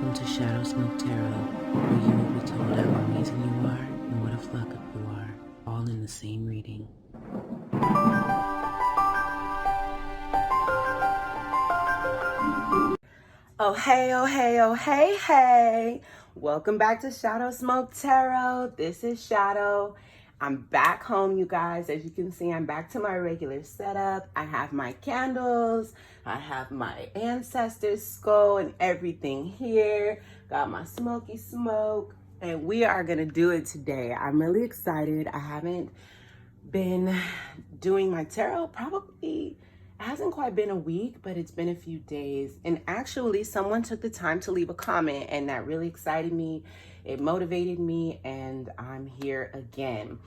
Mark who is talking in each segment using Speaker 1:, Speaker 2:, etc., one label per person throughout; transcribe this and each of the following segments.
Speaker 1: Welcome to Shadow Smoke Tarot, where you will be told how amazing you are and what a fuck up you are, all in the same reading.
Speaker 2: Oh hey, oh hey, oh hey, hey. Welcome back to Shadow Smoke Tarot. This is Shadow. I'm back home, you guys. As you can see, I'm back to my regular setup. I have my candles. I have my ancestors' skull and everything here. Got my smoky smoke. And we are going to do it today. I'm really excited. I haven't been doing my tarot probably, it hasn't quite been a week, but it's been a few days. And actually someone took the time to leave a comment and that really excited me. It motivated me and I'm here again.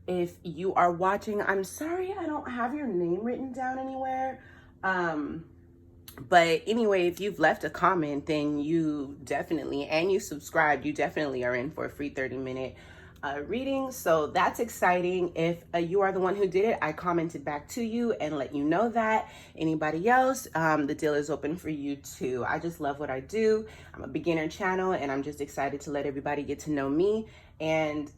Speaker 2: If you are watching, I'm sorry I don't have your name written down anywhere. But anyway, if you've left a comment, then you definitely, and you subscribed, you definitely are in for a free 30-minute reading. So that's exciting. If you are the one who did it, I commented back to you and let you know that. Anybody else, the deal is open for you too. I just love what I do. I'm a beginner channel and I'm just excited to let everybody get to know me and,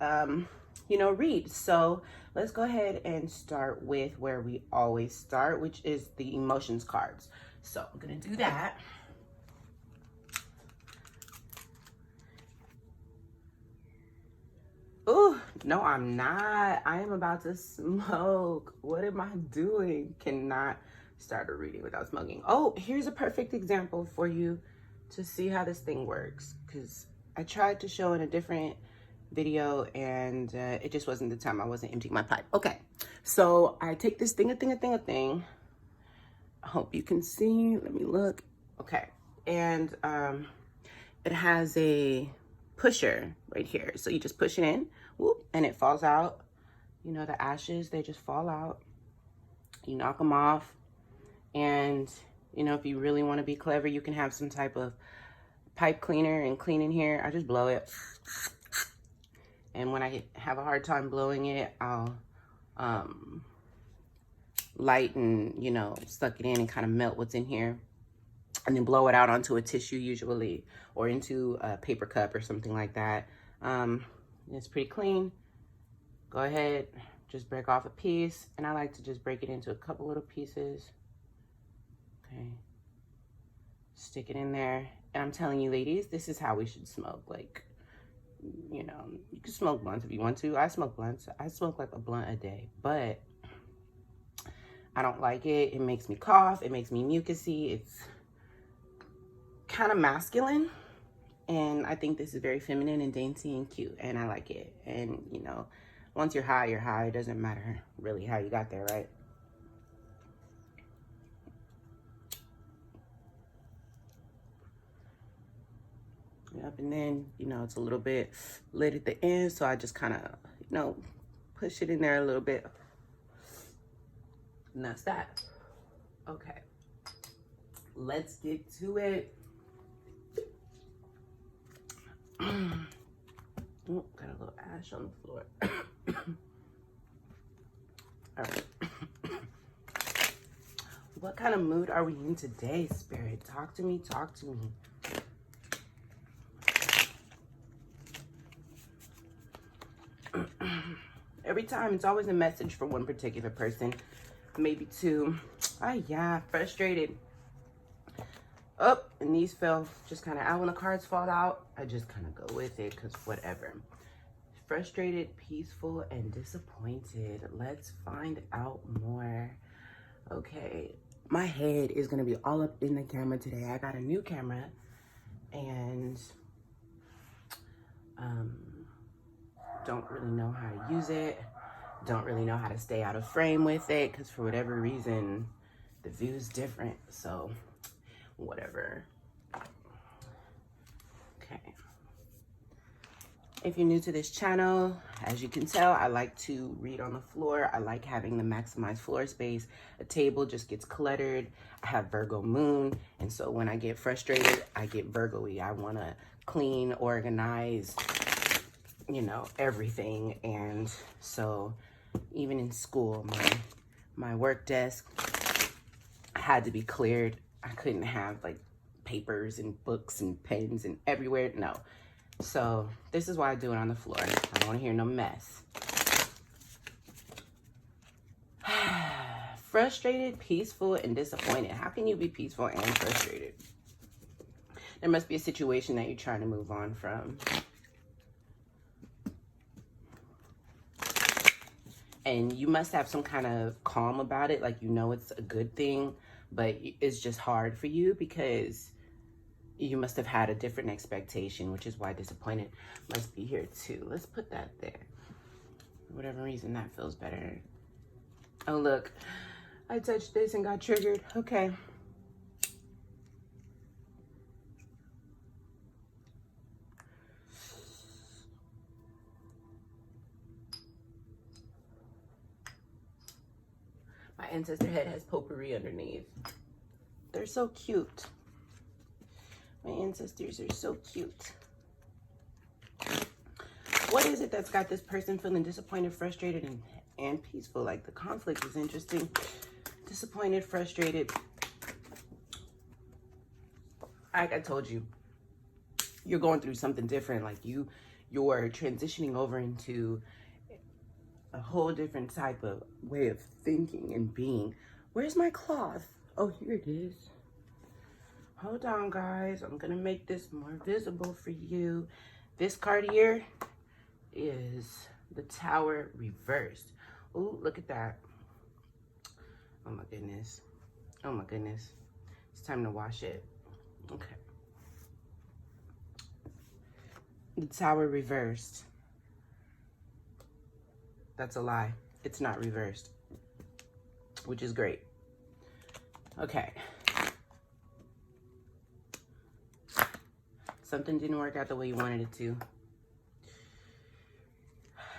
Speaker 2: you know, read. So let's go ahead and start with where we always start, which is the emotions cards. So I'm gonna do that. Oh, no, I'm not. I am about to smoke. What am I doing? Cannot start a reading without smoking. Oh, here's a perfect example for you to see how this thing works. Because I tried to show in a different video and it just wasn't the time. I wasn't emptying my pipe. Okay, so I take this thing. I hope you can see. Let me look. Okay, and it has a pusher right here. So you just push it in, whoop, and it falls out. You know, the ashes, they just fall out. You knock them off. And, you know, if you really want to be clever, you can have some type of pipe cleaner and clean in here. I just blow it. And when I have a hard time blowing it, I'll light and, you know, suck it in and kind of melt what's in here. And then blow it out onto a tissue usually, or into a paper cup or something like that. It's pretty clean. Go ahead, just break off a piece. And I like to just break it into a couple little pieces. Okay. Stick it in there. And I'm telling you, ladies, this is how we should smoke. Like, you know, you can smoke blunts if you want to. I smoke blunts. I smoke like a blunt a day, but I don't like it. It makes me cough. It makes me mucusy. It's kind of masculine, and I think this is very feminine and dainty and cute, and I like it. And you know, once you're high, it doesn't matter really how you got there, right? Yep. And then, you know, it's a little bit lit at the end, so I just kind of, you know, push it in there a little bit, and that's that. Okay, let's get to it. Oh, got a little ash on the floor. All right. What kind of mood are we in today, Spirit? Talk to me, talk to me. Every time, it's always a message for one particular person, maybe two. Yeah, frustrated. Oh, and these fell just kind of out. When the cards fall out, I just kind of go with it because whatever. Frustrated, peaceful, and disappointed. Let's find out more. Okay, my head is going to be all up in the camera today. I got a new camera and don't really know how to use it. Don't really know how to stay out of frame with it because for whatever reason, the view's different. So whatever. Okay. If you're new to this channel, as you can tell, I like to read on the floor. I like having the maximized floor space. A table just gets cluttered. I have Virgo moon, and so when I get frustrated, I get Virgo-y. I want to clean, organize, you know, everything. And so even in school, my work desk had to be cleared. I couldn't have like papers and books and pens and everywhere. No. So this is why I do it on the floor. I don't want to hear no mess. Frustrated, peaceful, and disappointed. How can you be peaceful and frustrated? There must be a situation that you're trying to move on from. And you must have some kind of calm about it. Like, you know it's a good thing, but it's just hard for you because you must have had a different expectation, which is why disappointed must be here too. Let's put that there. For whatever reason, that feels better. Oh, look. I touched this and got triggered. Okay. My ancestor head has potpourri underneath. They're so cute. My ancestors are so cute. What is it that's got this person feeling disappointed, frustrated, and peaceful? Like, the conflict is interesting. Disappointed, frustrated. Like I told you, you're going through something different. Like, you're transitioning over into a whole different type of way of thinking and being. Where's my cloth? Oh, here it is. Hold on, guys. I'm gonna make this more visible for you. This card here is the Tower reversed. Ooh, look at that. Oh my goodness. Oh my goodness. It's time to wash it. Okay. The Tower reversed. That's a lie. It's not reversed, which is great. Okay. Something didn't work out the way you wanted it to.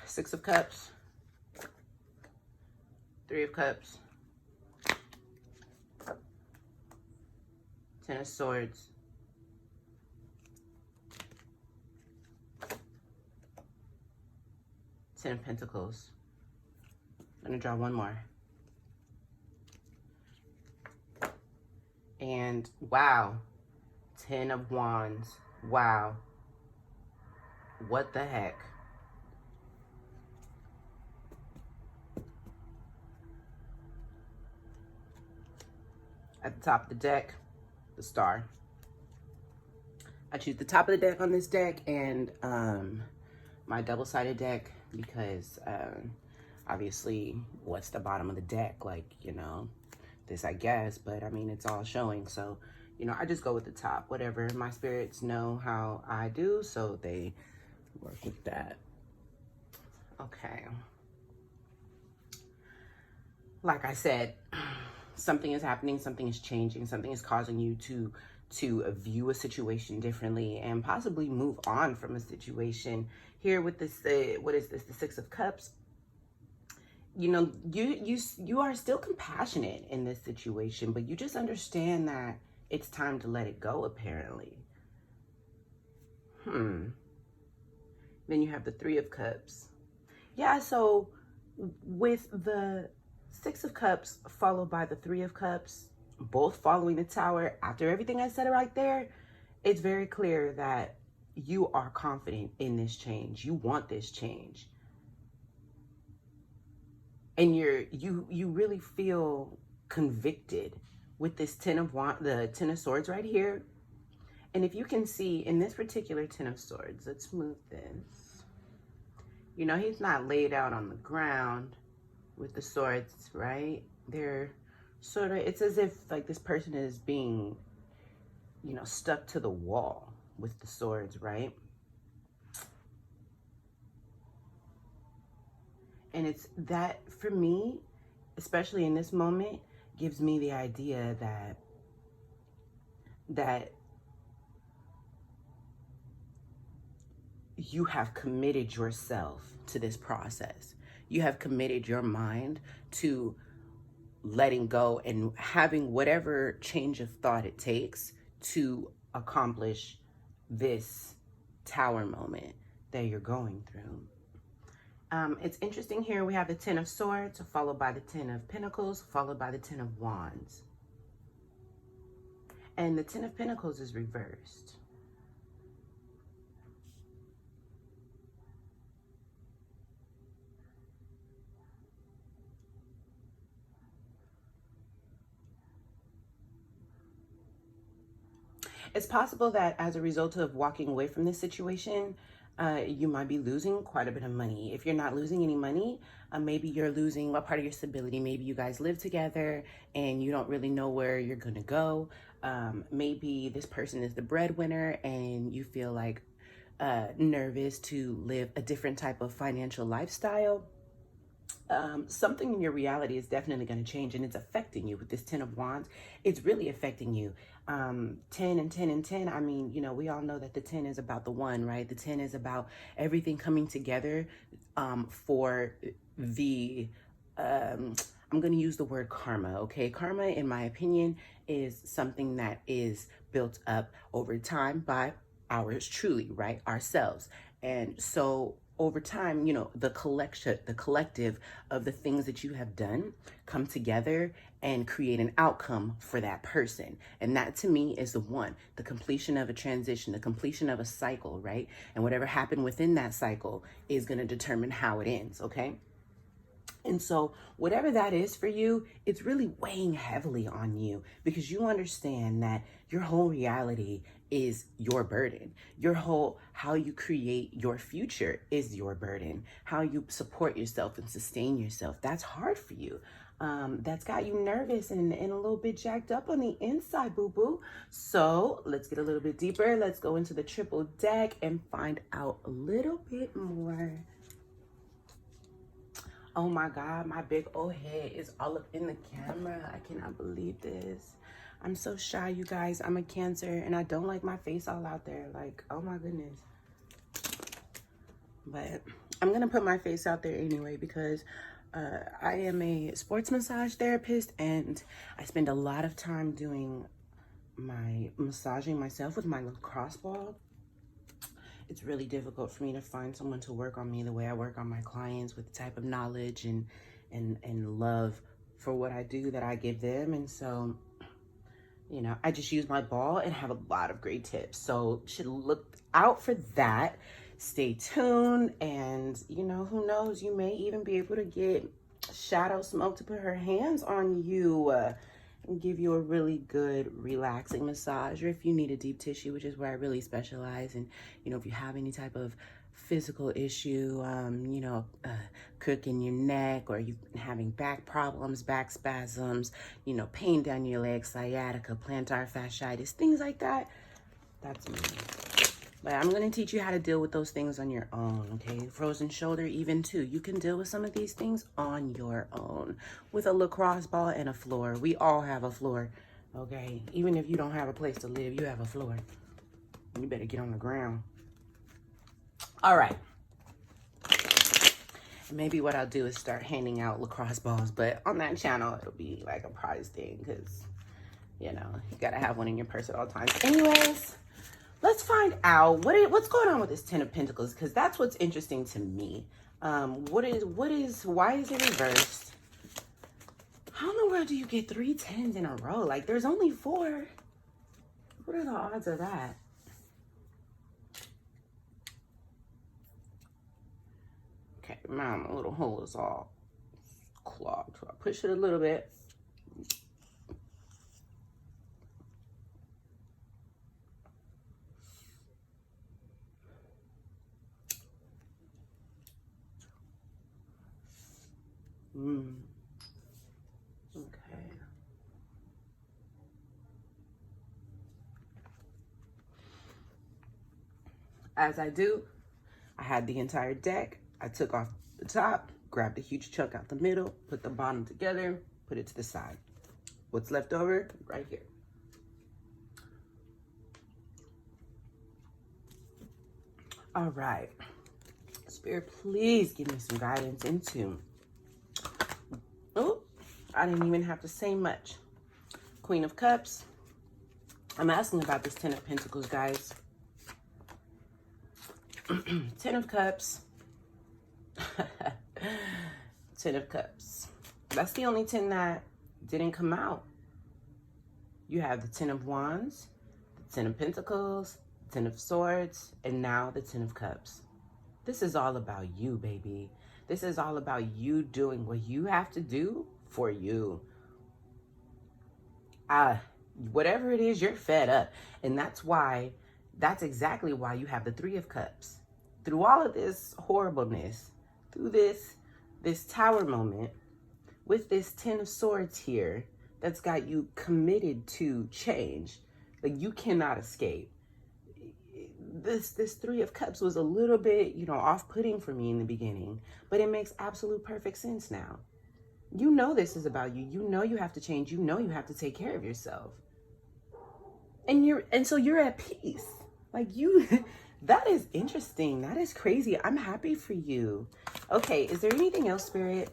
Speaker 2: Six of Cups. Three of Cups. Ten of Swords. Ten of Pentacles. I'm gonna draw one more. And wow, Ten of Wands. Wow. What the heck? At the top of the deck, the Star. I choose the top of the deck on this deck and my double-sided deck because obviously, what's the bottom of the deck? Like, you know, this, I guess, but I mean, it's all showing. So, you know, I just go with the top, whatever. My spirits know how I do, so they work with that. Okay. Like I said, something is happening, something is changing, something is causing you to view a situation differently and possibly move on from a situation. Here with this, what is this? The Six of Cups. You know, you are still compassionate in this situation, but you just understand that it's time to let it go, apparently. Then you have the Three of Cups. Yeah, so with the Six of Cups followed by the Three of Cups, both following the Tower, after everything I said right there, it's very clear that you are confident in this change. You want this change. And you really feel convicted with this the Ten of Swords right here. And if you can see in this particular Ten of Swords, let's move this. You know, he's not laid out on the ground with the swords, right? They're sort of, it's as if like this person is being, you know, stuck to the wall with the swords, right? And it's that, for me, especially in this moment, gives me the idea that you have committed yourself to this process. You have committed your mind to letting go and having whatever change of thought it takes to accomplish this Tower moment that you're going through. It's interesting here, we have the Ten of Swords, followed by the Ten of Pentacles, followed by the Ten of Wands. And the Ten of Pentacles is reversed. It's possible that as a result of walking away from this situation, you might be losing quite a bit of money. If you're not losing any money, maybe you're losing a part of your stability. Maybe you guys live together and you don't really know where you're going to go. Maybe this person is the breadwinner and you feel like nervous to live a different type of financial lifestyle. Something in your reality is definitely going to change, and it's affecting you with this 10 of Wands. It's really affecting you. 10 and 10 and 10. I mean, you know, we all know that the 10 is about the one, right? The 10 is about everything coming together for the, I'm going to use the word karma, okay? Karma, in my opinion, is something that is built up over time by ours truly, right? Ourselves. And so over time, you know, the collective of the things that you have done come together and create an outcome for that person. And that to me is the one, the completion of a transition, the completion of a cycle, right? And whatever happened within that cycle is going to determine how it ends, okay? And so whatever that is for you, it's really weighing heavily on you because you understand that your whole reality is your burden. Your whole, how you create your future is your burden. How you support yourself and sustain yourself, that's hard for you. That's got you nervous and a little bit jacked up on the inside, boo-boo. So let's get a little bit deeper. Let's go into the triple deck and find out a little bit more. Oh my God, my big old head is all up in the camera. I cannot believe this. I'm so shy, you guys. I'm a Cancer and I don't like my face all out there. Like, oh my goodness. But I'm going to put my face out there anyway because I am a sports massage therapist and I spend a lot of time doing my massaging myself with my lacrosse ball. It's really difficult for me to find someone to work on me the way I work on my clients, with the type of knowledge and love for what I do that I give them. And so, you know, I just use my ball and have a lot of great tips. So should look out for that. Stay tuned. And, you know, who knows, you may even be able to get Shadow Smoke to put her hands on you and give you a really good relaxing massage, or if you need a deep tissue, which is where I really specialize. And you know, if you have any type of physical issue, you know, crook in your neck, or you've been having back problems, back spasms, you know, pain down your legs, sciatica, plantar fasciitis, things like that, that's me. But I'm going to teach you how to deal with those things on your own, okay? Frozen shoulder even too. You can deal with some of these things on your own with a lacrosse ball and a floor. We all have a floor, okay? Even if you don't have a place to live, you have a floor. You better get on the ground. All right. Maybe what I'll do is start handing out lacrosse balls, but on that channel, it'll be like a prize thing because, you know, you got to have one in your purse at all times. Anyways, let's find out what's going on with this 10 of Pentacles, because that's what's interesting to me. Why is it reversed? How in the world do you get 3 10s in a row? Like, there's only 4. What are the odds of that? Okay, my little hole is all clogged. So I push it a little bit. Okay. As I do, I had the entire deck. I took off the top, grabbed a huge chunk out the middle, put the bottom together, put it to the side. What's left over? Right here. All right. Spirit, please give me some guidance into. Oh, I didn't even have to say much. Queen of Cups. I'm asking about this 10 of Pentacles, guys. 10 of Cups. 10 of Cups. That's the only 10 that didn't come out. You have the Ten of Wands, the Ten of Pentacles, the Ten of Swords, and now the Ten of Cups. This is all about you, baby. This is all about you doing what you have to do for you. Whatever it is, you're fed up. And that's exactly why you have the Three of Cups. Through all of this horribleness, through this Tower moment, with this Ten of Swords here, that's got you committed to change. Like, you cannot escape. This Three of Cups was a little bit, off-putting for me in the beginning, but it makes absolute perfect sense now. You know this is about you. You know you have to change. You know you have to take care of yourself. And so you're at peace. Like, that is interesting. That is crazy. I'm happy for you. Okay, is there anything else, Spirit?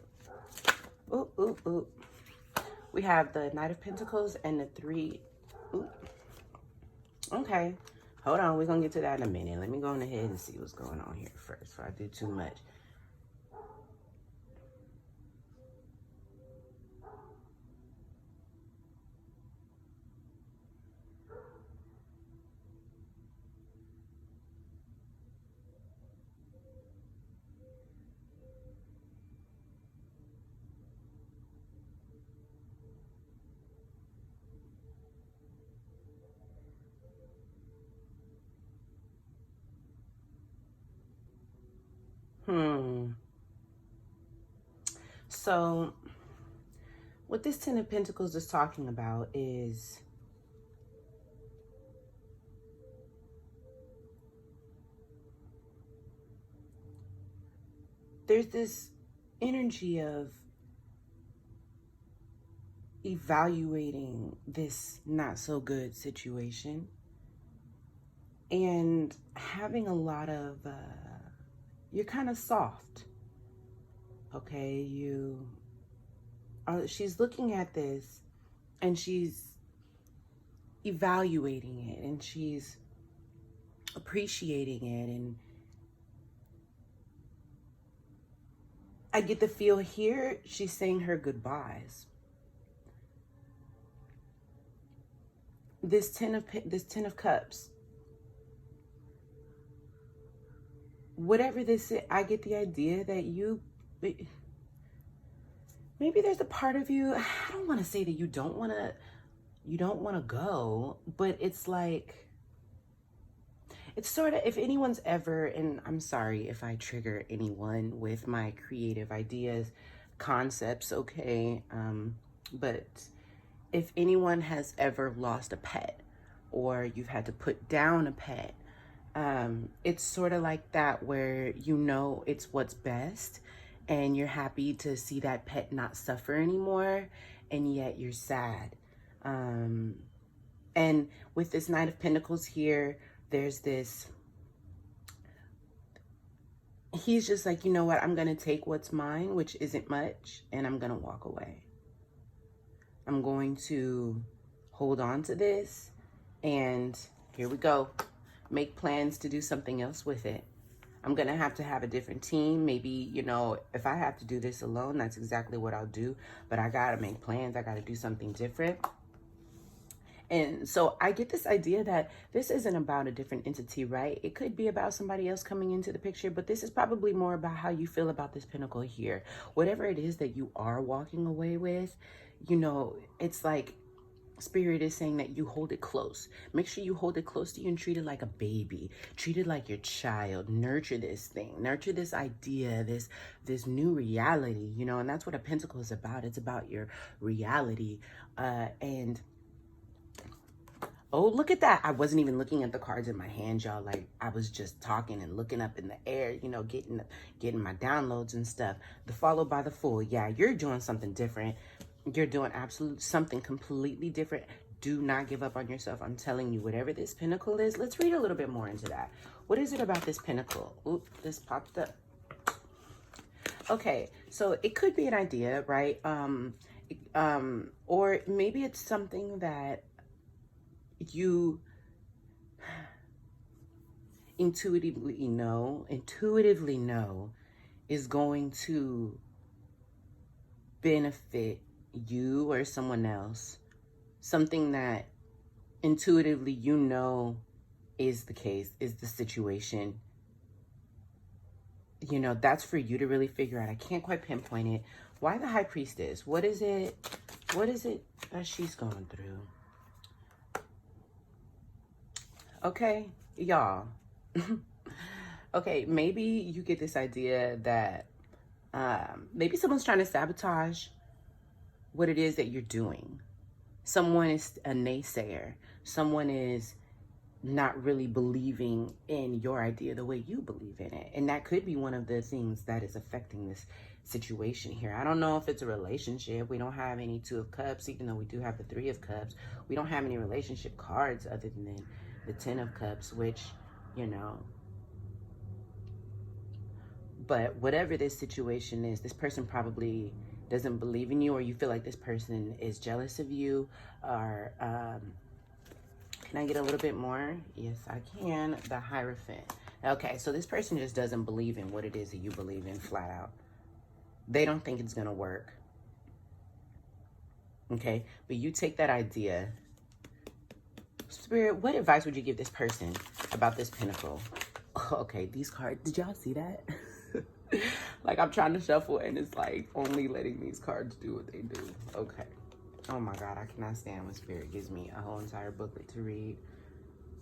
Speaker 2: Ooh. We have the Knight of Pentacles and the Three. Ooh. Okay. Hold on. We're going to get to that in a minute. Let me go on ahead and see what's going on here first before I do too much. So, what this Ten of Pentacles is talking about is there's this energy of evaluating this not so good situation and having a lot of, you're kind of soft. Okay, she's looking at this and she's evaluating it and she's appreciating it, and I get the feel here she's saying her goodbyes. This Ten of Cups, whatever this is, I get the idea that maybe there's a part of you, I don't want to say that you don't want to go, but it's like, it's sort of, if anyone's ever, and I'm sorry if I trigger anyone with my creative ideas, concepts, okay, but if anyone has ever lost a pet or you've had to put down a pet, it's sort of like that, where it's what's best and you're happy to see that pet not suffer anymore, and yet you're sad. And with this Knight of Pentacles here, there's this, he's just like, you know what, I'm going to take what's mine, which isn't much, and I'm going to walk away. I'm going to hold on to this, and here we go. Make plans to do something else with it. I'm going to have a different team. Maybe, if I have to do this alone, that's exactly what I'll do. But I got to make plans. I got to do something different. And so I get this idea that this isn't about a different entity, right? It could be about somebody else coming into the picture, but this is probably more about how you feel about this pentacle here. Whatever it is that you are walking away with, it's like Spirit is saying that you hold it close. Make sure you hold it close to you and treat it like a baby. Treat it like your child. Nurture this thing. Nurture this idea, this new reality, and that's what a pentacle is about. It's about your reality. And oh, look at that. I wasn't even looking at the cards in my hand, y'all. Like, I was just talking and looking up in the air, getting my downloads and stuff. The followed by the Fool. Yeah, you're doing something different. You're doing something completely different. Do not give up on yourself. I'm telling you, whatever this pentacle is, let's read a little bit more into that. What is it about this pentacle? Oop, this popped up. Okay, so it could be an idea, right? Or maybe it's something that you intuitively know is going to benefit you or someone else something that intuitively you know is the case, is the situation. You know, that's for you to really figure out. I can't quite pinpoint it. Why the High Priestess? What is it that she's going through? Okay, y'all. Okay, maybe you get this idea that maybe someone's trying to sabotage what it is that you're doing. Someone is a naysayer. Someone is not really believing in your idea the way you believe in it. And that could be one of the things that is affecting this situation here. I don't know if it's a relationship. We don't have any Two of Cups, even though we do have the Three of Cups. We don't have any relationship cards other than the Ten of Cups, which, you know. But whatever this situation is, this person probably doesn't believe in you, or you feel like this person is jealous of you, or can I get a little bit more? Yes, I can. The Hierophant. Okay, so this person just doesn't believe in what it is that you believe in, flat out. They don't think it's gonna work. Okay, but you take that idea. Spirit, what advice would you give this person about this Pentacle? Okay, these cards, did y'all see that? Like, I'm trying to shuffle and it's like only letting these cards do what they do. Okay. Oh my God, I cannot stand when Spirit gives me a whole entire booklet to read.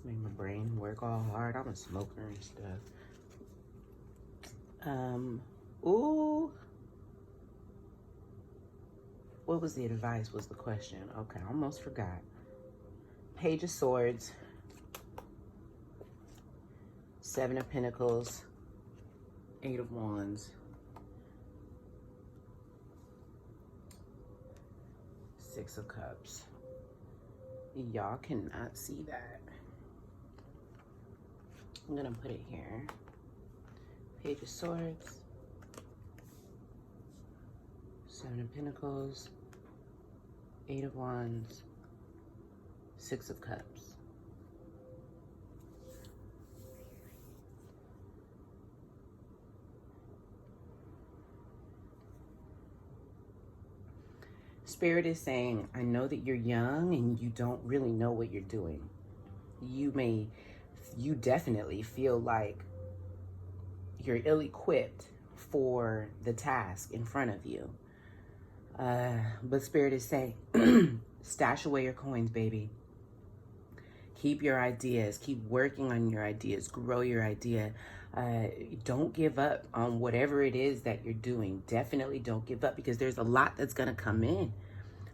Speaker 2: Make my brain work all hard. I'm a smoker and stuff. Ooh. What was the advice was the question. Okay, I almost forgot. Page of Swords. Seven of Pentacles. Eight of Wands. Six of Cups. Y'all cannot see that. I'm gonna put it here. Page of Swords. Seven of Pentacles. Eight of Wands. Six of Cups. Spirit is saying, I know that you're young and you don't really know what you're doing. You definitely feel like you're ill-equipped for the task in front of you. But Spirit is saying, stash away your coins, baby. Keep your ideas. Keep working on your ideas. Grow your idea. Don't give up on whatever it is that you're doing. Definitely don't give up, because there's a lot that's going to come in.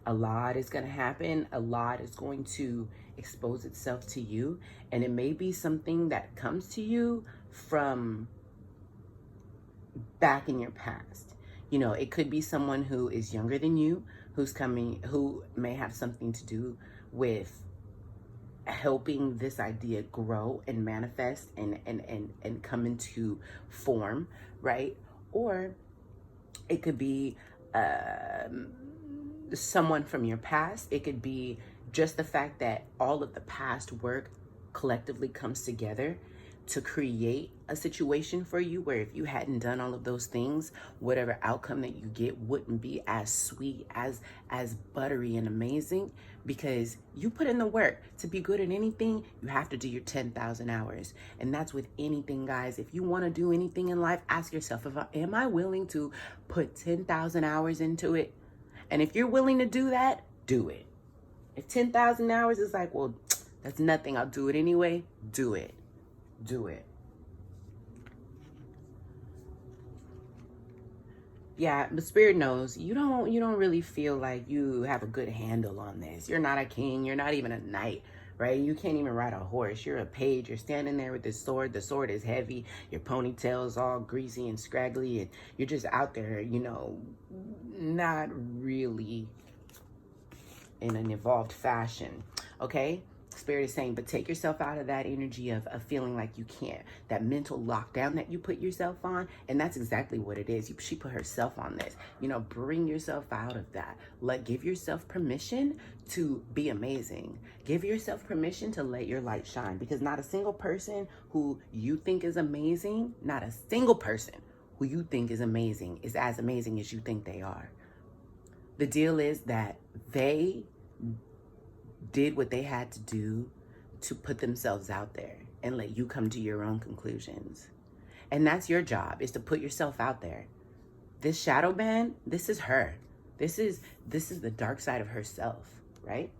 Speaker 2: A lot is going to happen. A lot is going to expose itself to you. And it may be something that comes to you from back in your past. You know, it could be someone who is younger than you, who may have something to do with helping this idea grow and manifest and come into form, right? Or it could be someone from your past. It could be just the fact that all of the past work collectively comes together to create a situation for you where if you hadn't done all of those things, whatever outcome that you get wouldn't be as sweet, as buttery and amazing, because you put in the work. To be good at anything, you have to do your 10,000 hours. And that's with anything, guys. If you want to do anything in life, ask yourself, am I willing to put 10,000 hours into it? And if you're willing to do that, do it. If 10,000 hours is like, well, that's nothing, I'll do it anyway, do it. Do it. Yeah, but Spirit knows you don't really feel like you have a good handle on this. You're not a king, you're not even a knight, right? You can't even ride a horse. You're a page. You're standing there with this sword. The sword is heavy. Your ponytail's all greasy and scraggly, and you're just out there, you know, not really in an evolved fashion, okay? Spirit is saying, but take yourself out of that energy of feeling like you can't, that mental lockdown that you put yourself on. And that's exactly what it is. She put herself on this, you know. Bring yourself out of that. Give yourself permission to be amazing. Give yourself permission to let your light shine, because not a single person who you think is amazing, not a single person who you think is amazing is as amazing as you think they are. The deal is that they did what they had to do to put themselves out there and let you come to your own conclusions. And that's your job, is to put yourself out there. This shadow band, this is her. This is the dark side of herself, right?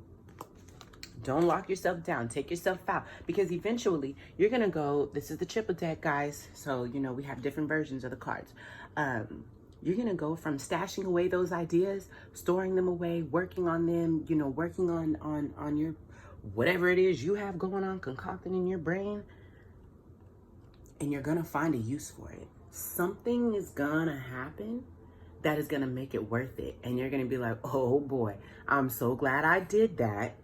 Speaker 2: Don't lock yourself down. Take yourself out, because eventually you're going to go, this is the triple deck, guys. So, you know, we have different versions of the cards. You're going to go from stashing away those ideas, storing them away, working on them, you know, working on your, whatever it is you have going on, concocting in your brain. And you're going to find a use for it. Something is going to happen that is going to make it worth it. And you're going to be like, oh boy, I'm so glad I did that.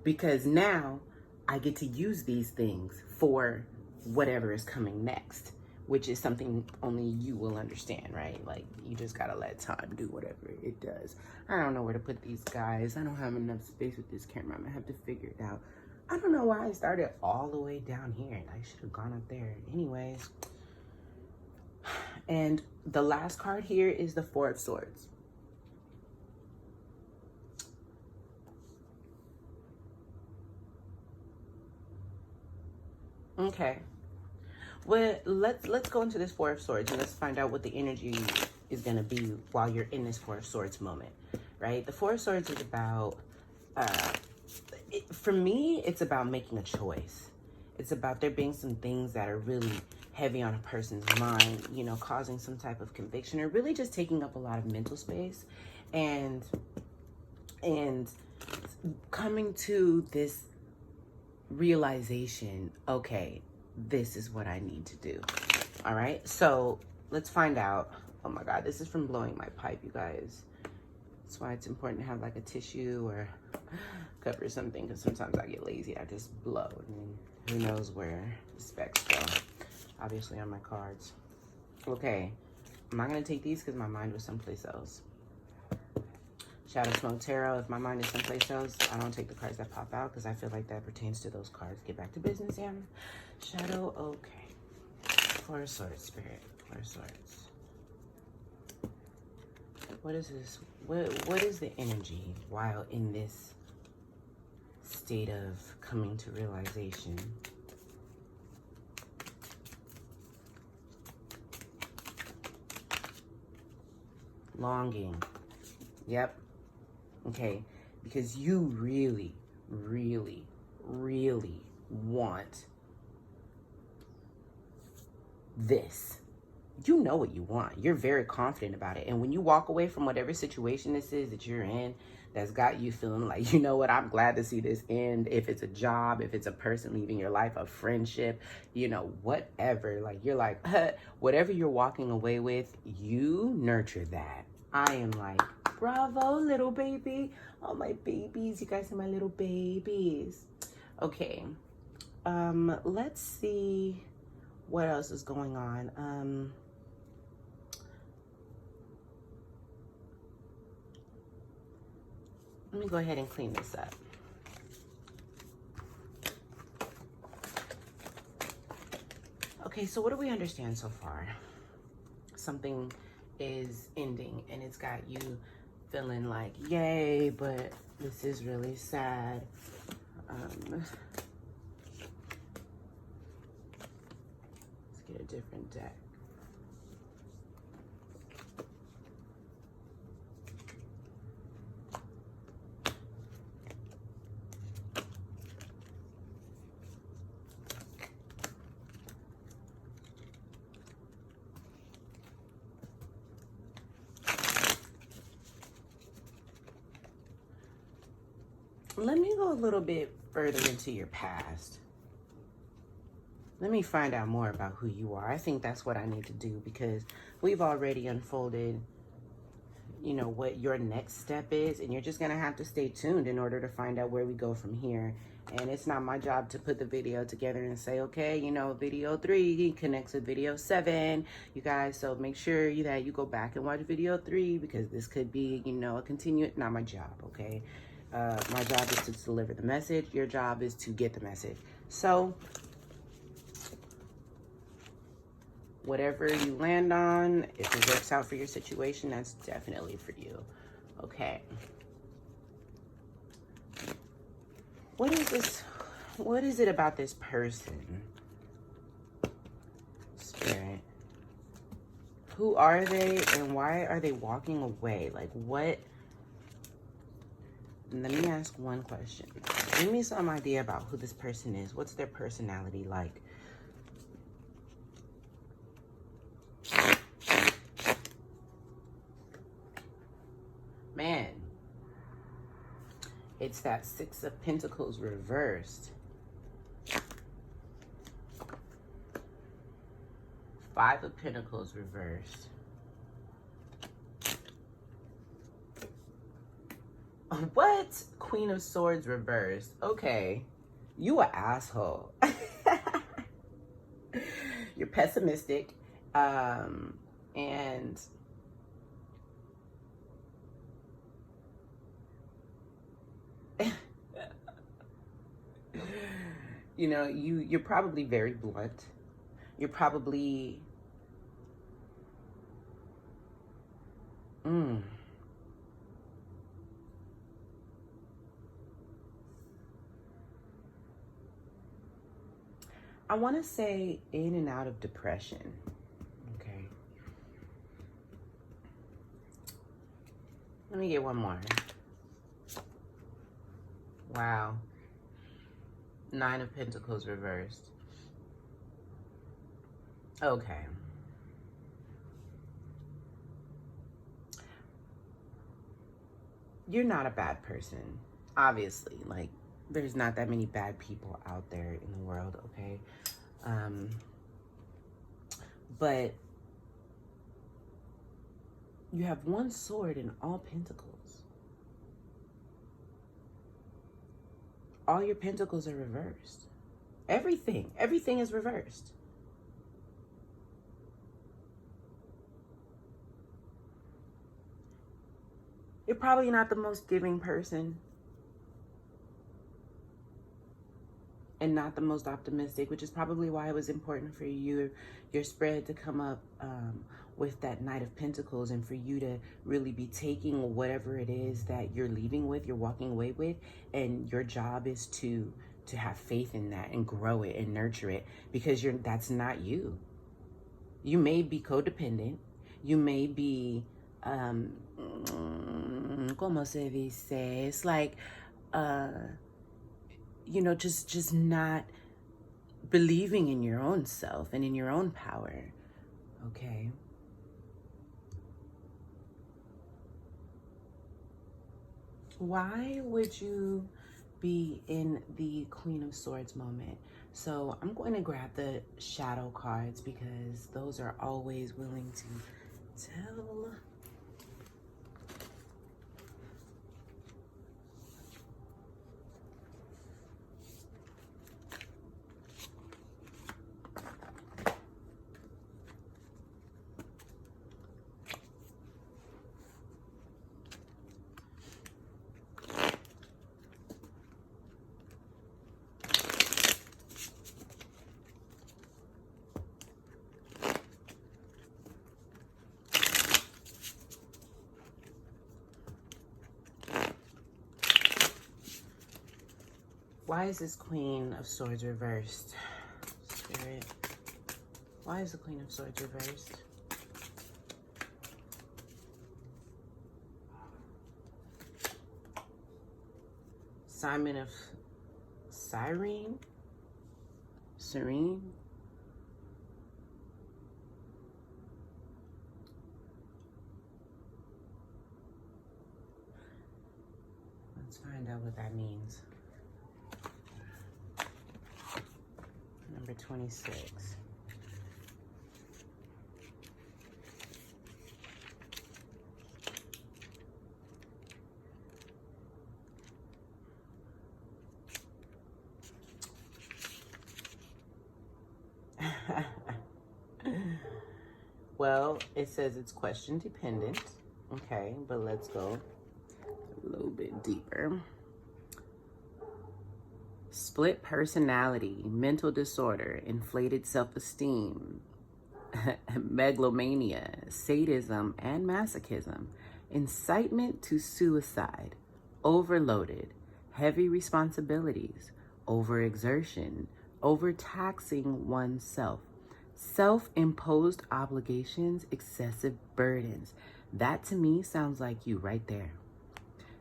Speaker 2: Because now I get to use these things for whatever is coming next, which is something only you will understand, right? Like, you just gotta let time do whatever it does. I don't know where to put these guys. I don't have enough space with this camera. I'm gonna have to figure it out. I don't know why I started all the way down here. I should have gone up there. Anyways. And the last card here is the Four of Swords. Okay, well, let's go into this Four of Swords and let's find out what the energy is going to be while you're in this Four of Swords moment, right? The Four of Swords is about, for me, it's about making a choice. It's about there being some things that are really heavy on a person's mind, you know, causing some type of conviction, or really just taking up a lot of mental space, and coming to this realization, okay, this is what I need to do. All right, so let's find out. Oh my God, this is from blowing my pipe, you guys. That's why it's important to have like a tissue or cup or something, because sometimes I get lazy. I just blow, and who knows where the specs go. Obviously on my cards. Okay, I'm not gonna take these because my mind was someplace else. Shadow Smoke Tarot, if my mind is someplace else, I don't take the cards that pop out because I feel like that pertains to those cards. Get back to business, yeah. Shadow, okay. Four of Swords, Spirit. Four of Swords. What is this? What is the energy while in this state of coming to realization? Longing. Yep. Okay, because you really, really, really want this. You know what you want. You're very confident about it. And when you walk away from whatever situation this is that you're in, that's got you feeling like, you know what, I'm glad to see this end. If it's a job, if it's a person leaving your life, a friendship, you know, whatever. Like, you're like, whatever you're walking away with, you nurture that. I am like, bravo, little baby. Oh, my babies. You guys are my little babies. Okay. Let's see what else is going on. Let me go ahead and clean this up. Okay, so what do we understand so far? Something is ending and it's got you feeling like, yay, but this is really sad. Let's get a different deck. Let me go a little bit further into your past. Let me find out more about who you are. I think that's what I need to do, because we've already unfolded, you know, what your next step is, and you're just gonna have to stay tuned in order to find out where we go from here. And it's not my job to put the video together and say, okay, you know, video 3 connects with video 7, you guys. So make sure that you go back and watch video 3, because this could be, you know, a continued. Not my job, okay? My job is to deliver the message. Your job is to get the message. So whatever you land on, if it works out for your situation, that's definitely for you. Okay. What is this? What is it about this person? Spirit. Who are they and why are they walking away? Like what? Let me ask one question. Give me some idea about who this person is. What's their personality like? Man, it's that Six of Pentacles reversed. Five of Pentacles reversed. What? Queen of Swords reversed. Okay. You an asshole. You're pessimistic. And you know, you're probably very blunt. You're probably I want to say in and out of depression. Okay. Let me get one more. Wow. Nine of Pentacles reversed. Okay. You're not a bad person, obviously. Like, there's not that many bad people out there in the world, okay? But you have one sword in all pentacles. All your pentacles are reversed. Everything is reversed. You're probably not the most giving person. And not the most optimistic, which is probably why it was important for your spread to come up with that Knight of Pentacles, and for you to really be taking whatever it is that you're leaving with, you're walking away with, and your job is to have faith in that and grow it and nurture it, because that's not you. You may be codependent. You may be como se dice? It's like you know, just not believing in your own self and in your own power, okay? Why would you be in the Queen of Swords moment? So I'm going to grab the shadow cards because those are always willing to tell. Why is this Queen of Swords reversed? Spirit. Why is the Queen of Swords reversed? Simon of Cyrene? Serene? Let's find out what that means. Number 26. Well, it says it's question dependent. Okay, but let's go a little bit deeper. Split personality, mental disorder, inflated self-esteem, megalomania, sadism, and masochism, incitement to suicide, overloaded, heavy responsibilities, overexertion, overtaxing oneself, self-imposed obligations, excessive burdens. That to me sounds like you right there.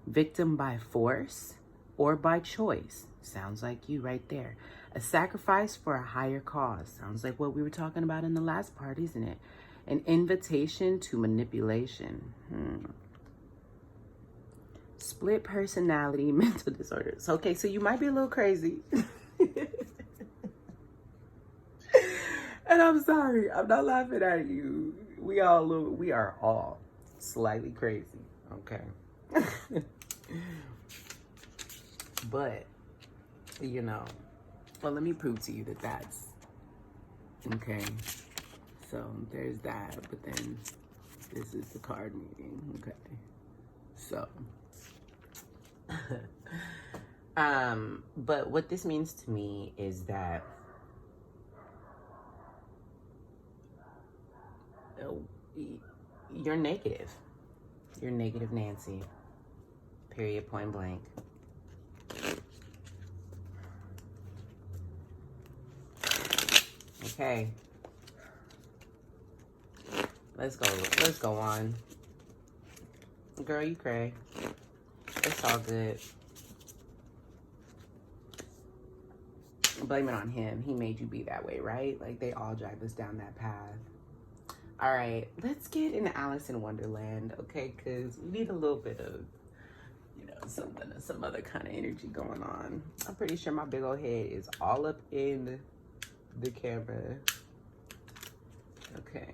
Speaker 2: Victim by force or by choice. Sounds like you right there. A sacrifice for a higher cause. Sounds like what we were talking about in the last part, isn't it? An invitation to manipulation. Split personality, mental disorders. Okay, so you might be a little crazy. And I'm sorry, I'm not laughing at you. We are all slightly crazy, okay? But, you know, well, let me prove to you that that's, okay? So there's that, but then this is the card meeting, okay? So, but what this means to me is that you're negative. You're negative Nancy. Period, point blank. Okay. Let's go on. Girl, you cray. It's all good. Blame it on him. He made you be that way, right? Like, they all dragged us down that path. All right, let's get into Alice in Wonderland, okay? Because we need a little bit of, you know, some other kind of energy going on. I'm pretty sure my big old head is all up in the camera. Okay.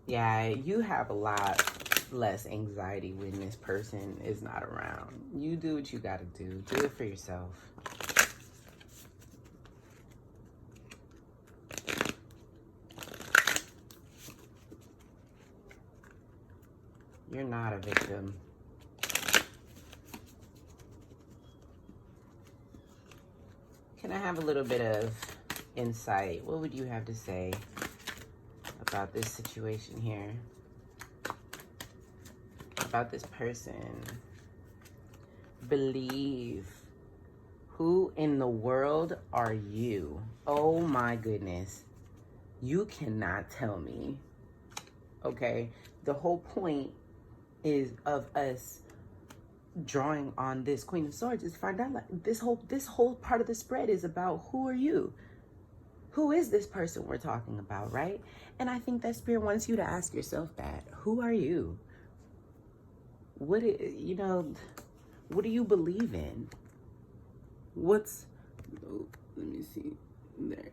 Speaker 2: Yeah, you have a lot less anxiety when this person is not around. You do what you gotta do. Do it for yourself. You're not a victim. Can I have a little bit of insight? What would you have to say about this situation here? About this person? Believe. Who in the world are you? Oh my goodness. You cannot tell me. Okay? The whole point is of us drawing on this Queen of Swords is find out, like, this whole part of the spread is about who are you? Who is this person we're talking about, right? And I think that Spirit wants you to ask yourself that. Who are you? What do you believe in? Let me see there.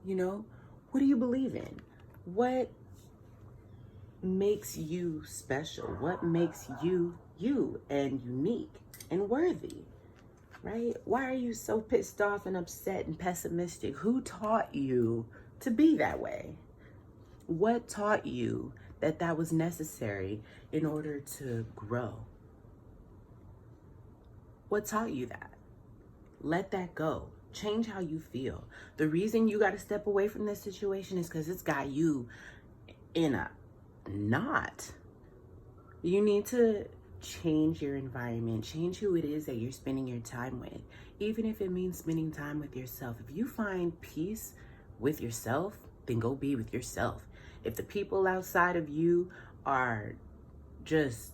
Speaker 2: You know, what do you believe in? What makes you special? What makes you you and unique and worthy, right? Why are you so pissed off and upset and pessimistic? Who taught you to be that way? What taught you that was necessary in order to grow? What taught you that? Let that go. Change how you feel. The reason you got to step away from this situation is because it's got you in a knot. You need to change your environment, change who it is that you're spending your time with, even if it means spending time with yourself. If you find peace with yourself, then go be with yourself. If the people outside of you are just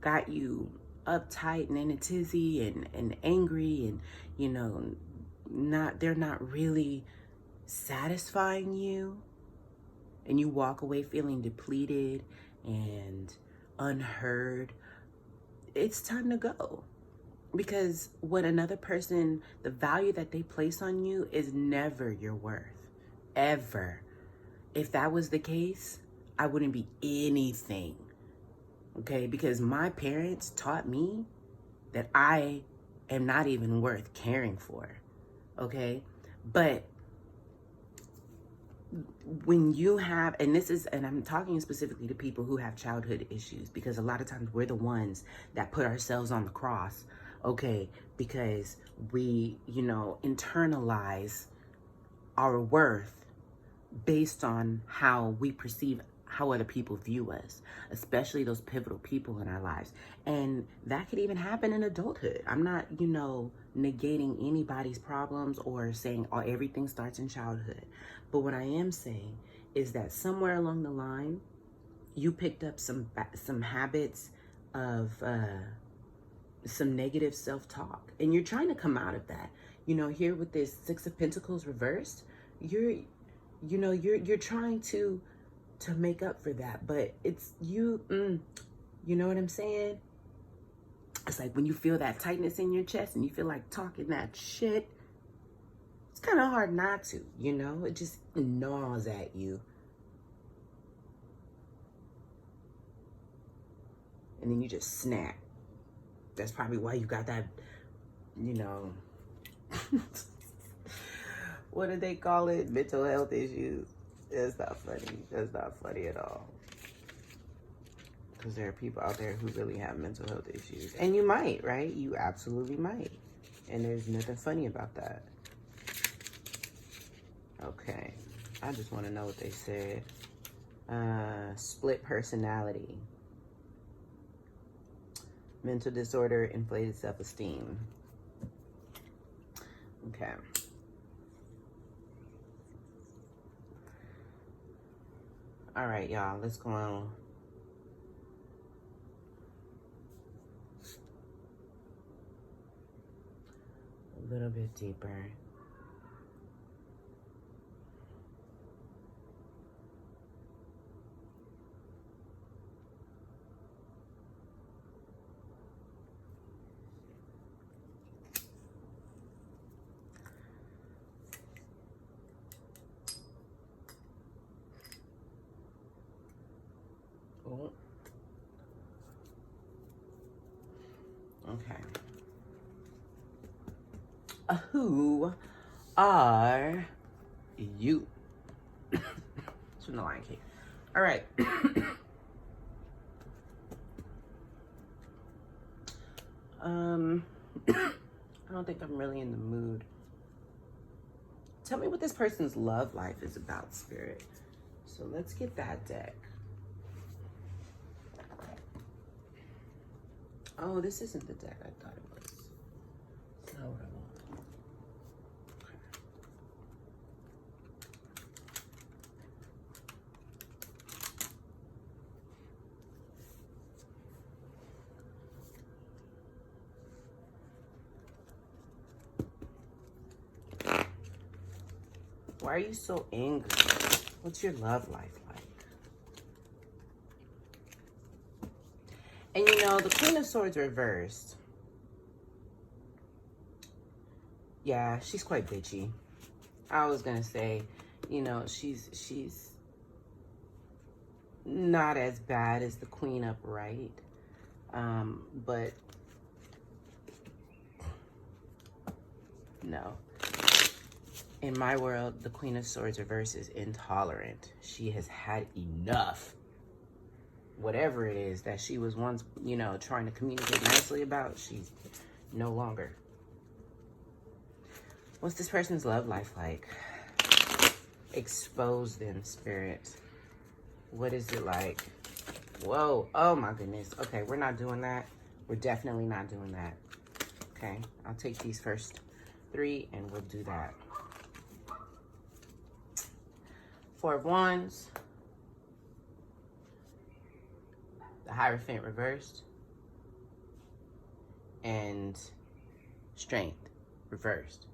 Speaker 2: got you uptight and in a tizzy and angry and, you know, they're not really satisfying you, and you walk away feeling depleted and unheard, it's time to go. Because what another person, the value that they place on you is never your worth. Ever. If that was the case, I wouldn't be anything. Okay? Because my parents taught me that I am not even worth caring for. Okay? But when you have, and I'm talking specifically to people who have childhood issues, because a lot of times we're the ones that put ourselves on the cross, okay, because we, internalize our worth based on how we perceive how other people view us, especially those pivotal people in our lives. And that could even happen in adulthood. I'm not, negating anybody's problems or saying everything starts in childhood. But what I am saying is that somewhere along the line, you picked up some habits of some negative self-talk, and you're trying to come out of that. Here with this Six of Pentacles reversed, you're trying to make up for that, but it's you know what I'm saying? It's like when you feel that tightness in your chest and you feel like talking that shit, it's kind of hard not to, it just gnaws at you. And then you just snap. That's probably why you got that, what do they call it? Mental health issues. That's not funny. That's not funny at all. Because there are people out there who really have mental health issues. And you might, right? You absolutely might. And there's nothing funny about that. Okay. I just want to know what they said. Split personality. Mental disorder, inflated self-esteem. Okay. All right, y'all, let's go on. A little bit deeper. Oh. Okay. Who are you? It's from the Lion King. All right. I don't think I'm really in the mood. Tell me what this person's love life is about, Spirit. So let's get that deck. Oh, this isn't the deck I thought it was. That's not what I want. Why are you so angry? What's your love life like? And the Queen of Swords reversed. Yeah, she's quite bitchy. I was gonna say, she's not as bad as the Queen upright. But no. In my world, the Queen of Swords reverse is intolerant. She has had enough. Whatever it is that she was once, trying to communicate nicely about, she's no longer. What's this person's love life like? Expose them, Spirit. What is it like? Whoa. Oh, my goodness. Okay, we're not doing that. We're definitely not doing that. Okay, I'll take these first 3 and we'll do that. 4 of Wands. The Hierophant reversed. And Strength reversed.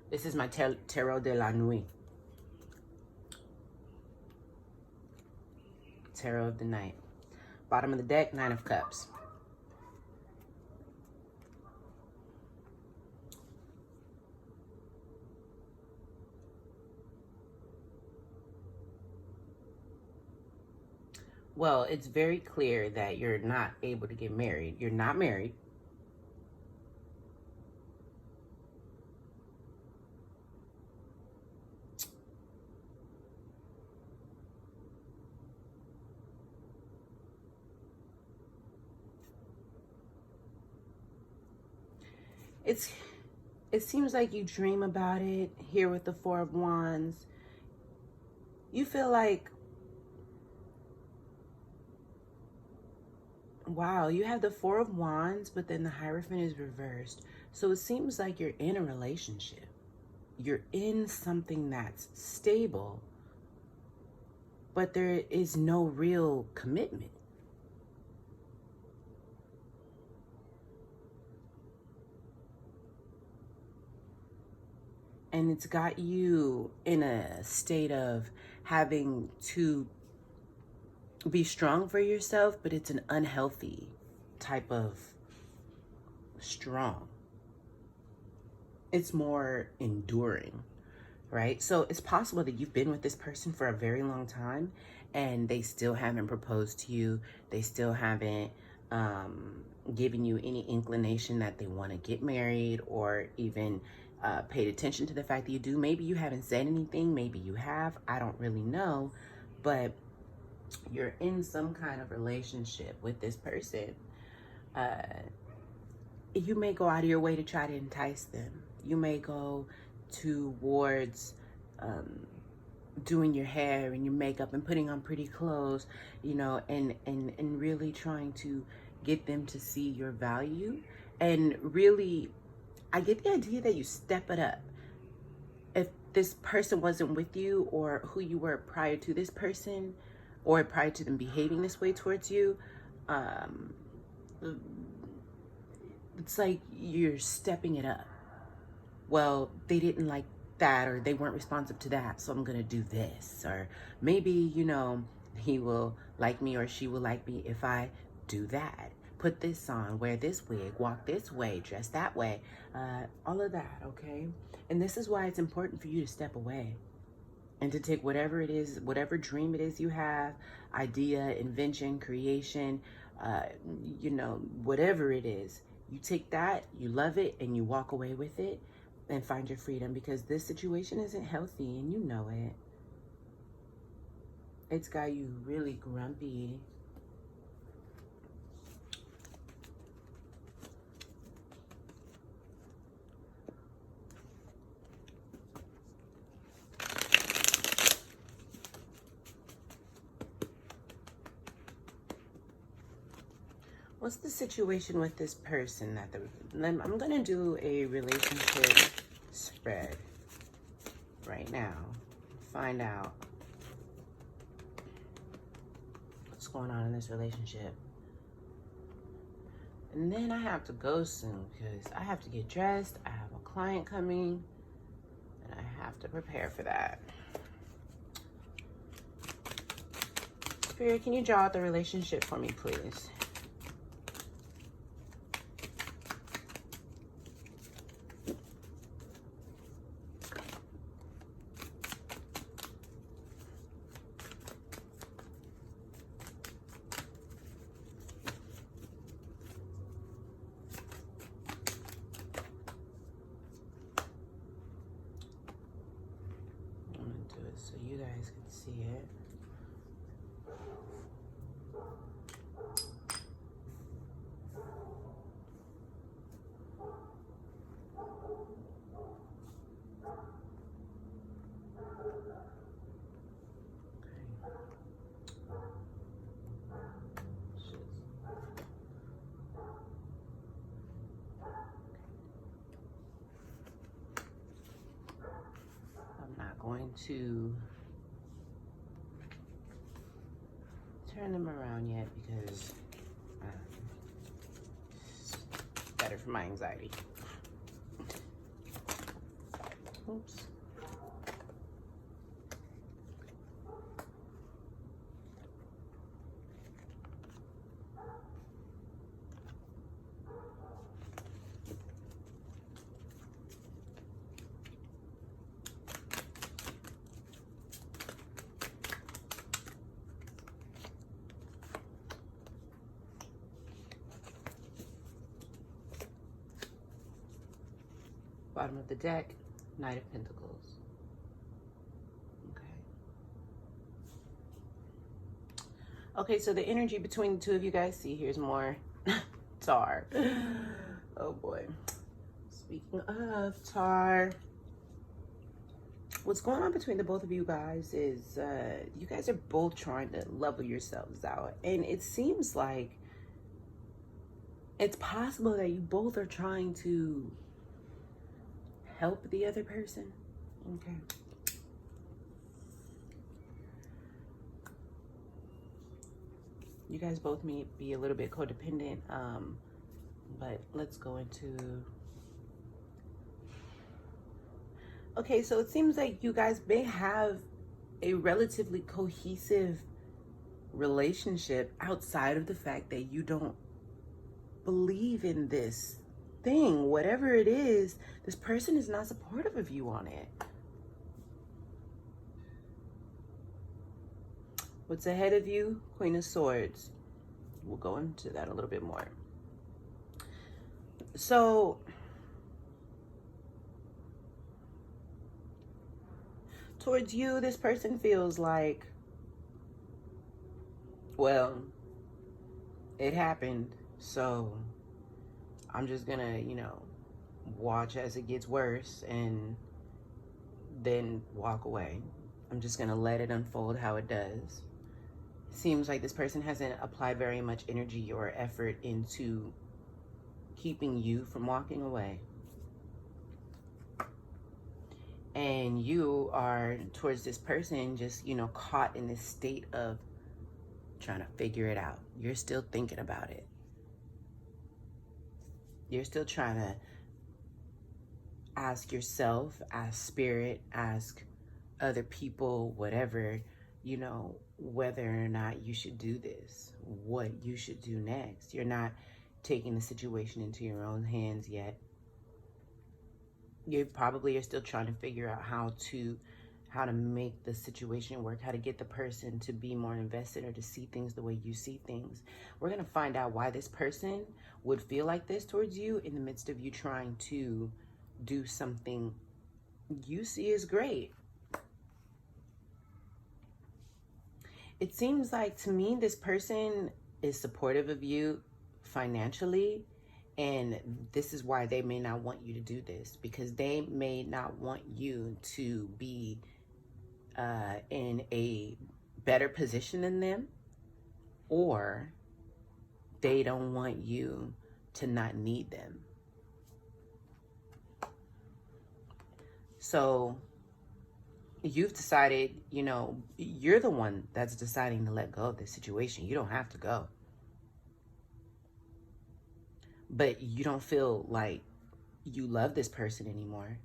Speaker 2: This is my Tarot de la Nuit. Tarot of the Night. Bottom of the deck, 9 of Cups. Well, it's very clear that you're not able to get married. You're not married. It seems like you dream about it here with the 4 of Wands. You feel like, wow, you have the Four of Wands, but then the Hierophant is reversed. So it seems like you're in a relationship. You're in something that's stable, but there is no real commitment. And it's got you in a state of having to be strong for yourself, but it's an unhealthy type of strong. It's more enduring, right? So it's possible that you've been with this person for a very long time and they still haven't proposed to you. They still haven't given you any inclination that they want to get married, or even paid attention to the fact that you do. Maybe you haven't said anything. Maybe you have. I don't really know. But you're in some kind of relationship with this person. You may go out of your way to try to entice them. You may go towards doing your hair and your makeup and putting on pretty clothes, you know, and really trying to get them to see your value. And really, I get the idea that you step it up. If this person wasn't with you, or who you were prior to this person, or prior to them behaving this way towards you, it's like you're stepping it up. Well, they didn't like that, or they weren't responsive to that, so I'm gonna do this. Or maybe, you know, he will like me or she will like me if I do that. Put this on, wear this wig, walk this way, dress that way, all of that, okay? And this is why it's important for you to step away and to take whatever it is, whatever dream it is you have, idea, invention, creation, you know, whatever it is, you take that, you love it, and you walk away with it and find your freedom, because this situation isn't healthy and you know it. It's got you really grumpy. What's the situation with this person? I'm gonna do a relationship spread right now. Find out what's going on in this relationship. And then I have to go soon because I have to get dressed. I have a client coming and I have to prepare for that. Spirit, can you draw out the relationship for me, please? So you guys can see it. I'm not going to turn them around yet because it's better for my anxiety. Oops. Bottom of the deck, Knight of Pentacles. Okay, so the energy between the two of you guys, see, here's more tar. Oh boy. Speaking of tar, what's going on between the both of you guys is you guys are both trying to level yourselves out. And it seems like it's possible that you both are trying to help the other person. Okay. You guys both may be a little bit codependent, but let's go into... Okay, so it seems like you guys may have a relatively cohesive relationship outside of the fact that you don't believe in this thing. Whatever it is, this person is not supportive of you on it. What's ahead of you? Queen of Swords. We'll go into that a little bit more. So, towards you, this person feels like, well, it happened, so I'm just gonna, watch as it gets worse and then walk away. I'm just gonna let it unfold how it does. Seems like this person hasn't applied very much energy or effort into keeping you from walking away. And you are, towards this person, just, caught in this state of trying to figure it out. You're still thinking about it. You're still trying to ask yourself, ask spirit, ask other people, whatever, whether or not you should do this, what you should do next. You're not taking the situation into your own hands yet. You probably are still trying to figure out how to make the situation work, how to get the person to be more invested or to see things the way you see things. We're going to find out why this person would feel like this towards you in the midst of you trying to do something you see as great. It seems like, to me, this person is supportive of you financially, and this is why they may not want you to do this, because they may not want you to be in a better position than them, or they don't want you to not need them. So you've decided, you're the one that's deciding to let go of this situation. You don't have to go. But you don't feel like you love this person anymore.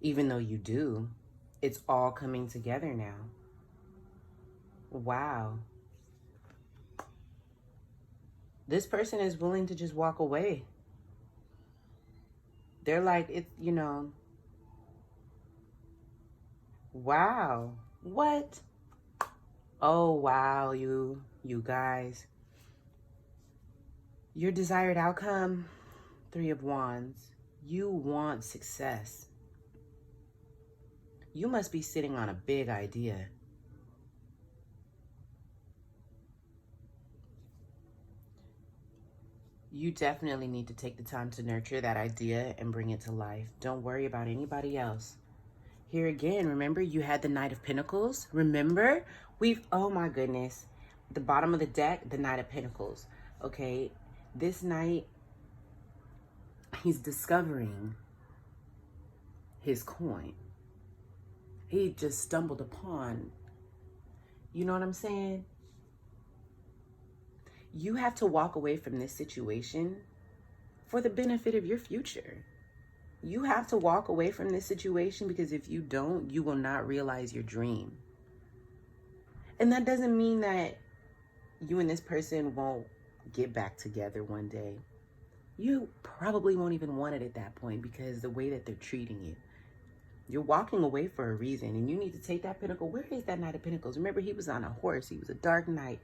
Speaker 2: Even though you do, it's all coming together now. Wow. This person is willing to just walk away. They're like, wow. What? Oh, wow, you guys. Your desired outcome, 3 of Wands. You want success. You must be sitting on a big idea. You definitely need to take the time to nurture that idea and bring it to life. Don't worry about anybody else. Here again, remember, you had the Knight of Pentacles. Remember, oh my goodness. The bottom of the deck, the Knight of Pentacles. Okay, this knight, he's discovering his coin. He just stumbled upon, you know what I'm saying? You have to walk away from this situation for the benefit of your future. You have to walk away from this situation, because if you don't, you will not realize your dream. And that doesn't mean that you and this person won't get back together one day. You probably won't even want it at that point, because the way that they're treating you. You're walking away for a reason, and you need to take that pentacle. Where is that Knight of Pentacles? Remember, he was on a horse. He was a dark knight.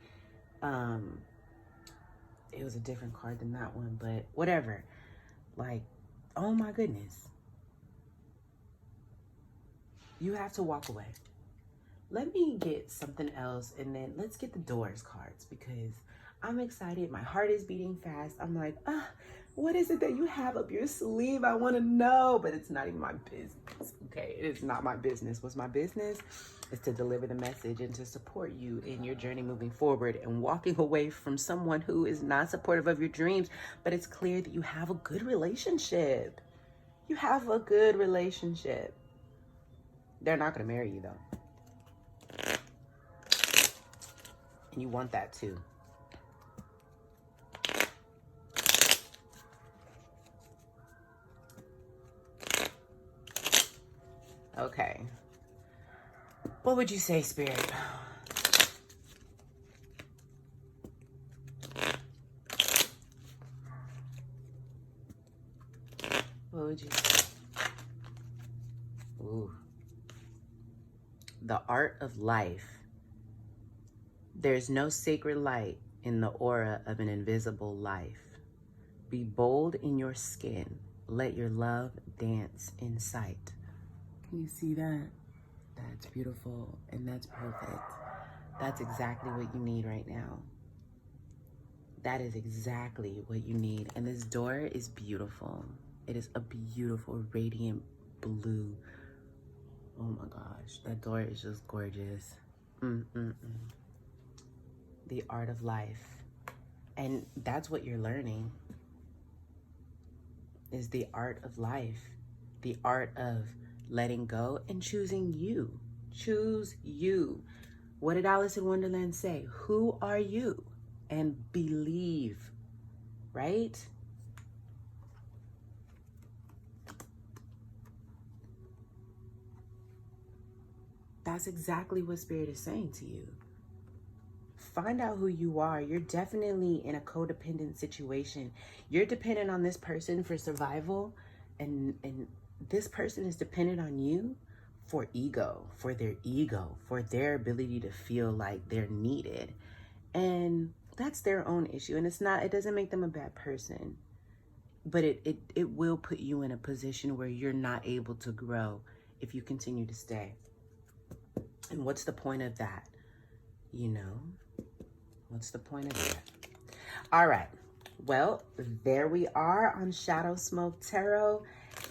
Speaker 2: It was a different card than that one, but whatever. Like, oh my goodness. You have to walk away. Let me get something else, and then let's get the Doors cards, because I'm excited. My heart is beating fast. I'm like, What is it that you have up your sleeve? I want to know, but it's not even my business. Okay, it is not my business. What's my business is to deliver the message and to support you in your journey moving forward and walking away from someone who is not supportive of your dreams. But it's clear that you have a good relationship. You have a good relationship. They're not going to marry you though. And you want that too. Okay. What would you say, Spirit? What would you say? Ooh. The art of life. There's no sacred light in the aura of an invisible life. Be bold in your skin. Let your love dance in sight. Can you see that? That's beautiful and that's perfect. That's exactly what you need right now. That is exactly what you need. And this door is beautiful. It is a beautiful, radiant blue. Oh my gosh, that door is just gorgeous. The art of life. And that's what you're learning, is the art of life. The art of letting go and choosing you. Choose you. What did Alice in Wonderland say? Who are you? And believe, right? That's exactly what Spirit is saying to you. Find out who you are. You're definitely in a codependent situation. You're dependent on this person for survival, and this person is dependent on you for ego, for their ability to feel like they're needed. And that's their own issue. And it doesn't make them a bad person, but it will put you in a position where you're not able to grow if you continue to stay. And what's the point of that? You know, what's the point of that? All right. Well, there we are on Shadow Smoke Tarot.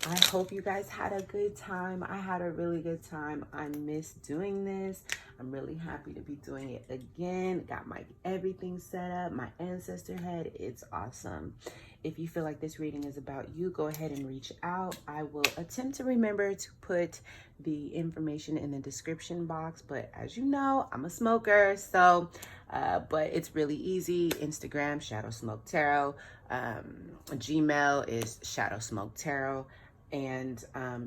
Speaker 2: I hope you guys had a good time. I had a really good time. I miss doing this. I'm really happy to be doing it again. Got my everything set up, my ancestor head. It's awesome. If you feel like this reading is about you, go ahead and reach out. I will attempt to remember to put the information in the description box, but as you know, I'm a smoker, so but it's really easy. Instagram, Shadow Smoke Tarot. Gmail is Shadow Smoke Tarot. And,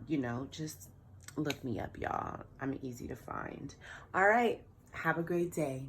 Speaker 2: you know, just look me up, y'all. I'm easy to find. All right. Have a great day.